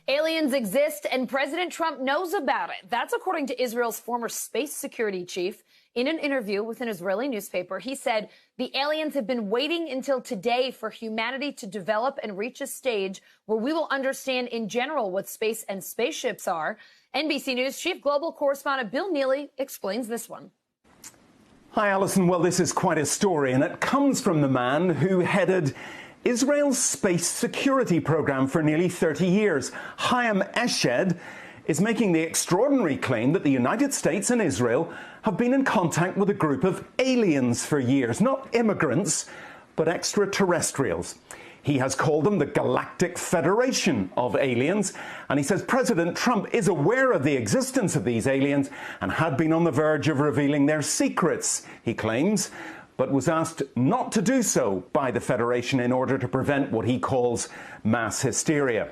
Aliens exist and President Trump knows about it. That's according to Israel's former space security chief. In an interview with an Israeli newspaper, he said the aliens have been waiting until today for humanity to develop and reach a stage where we will understand in general what space and spaceships are. NBC News chief global correspondent Bill Neely explains this one. Hi, Alison. Well, this is quite a story, and it comes from the man who headed Israel's space security program for nearly 30 years. Chaim Eshed is making the extraordinary claim that the United States and Israel have been in contact with a group of aliens for years. Not immigrants, but extraterrestrials. He has called them the Galactic Federation of Aliens, and he says President Trump is aware of the existence of these aliens and had been on the verge of revealing their secrets, he claims, but was asked not to do so by the Federation in order to prevent what he calls mass hysteria.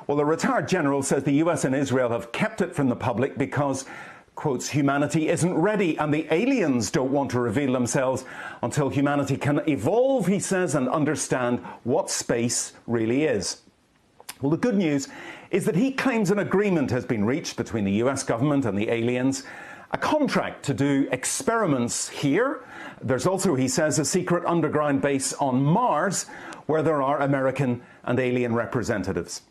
Well, the retired general says the US and Israel have kept it from the public because, quotes, humanity isn't ready and the aliens don't want to reveal themselves until humanity can evolve, he says, and understand what space really is. Well, the good news is that he claims an agreement has been reached between the US government and the aliens, a contract to do experiments here. There's also, he says, a secret underground base on Mars where there are American and alien representatives.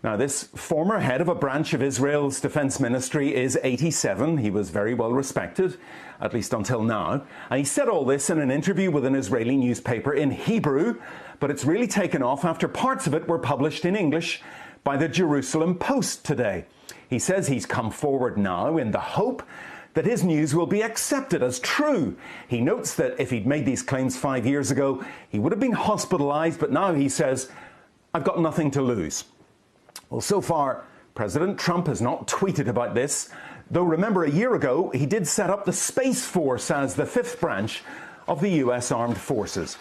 Now, this former head of a branch of Israel's defense ministry is 87. He was very well respected, at least until now. And he said all this in an interview with an Israeli newspaper in Hebrew, but it's really taken off after parts of it were published in English by the Jerusalem Post today. He says he's come forward now in the hope that his news will be accepted as true. He notes that if he'd made these claims 5 years ago, he would have been hospitalized, but now he says, I've got nothing to lose. Well, so far, President Trump has not tweeted about this, though remember a year ago he did set up the Space Force as the fifth branch of the US Armed Forces.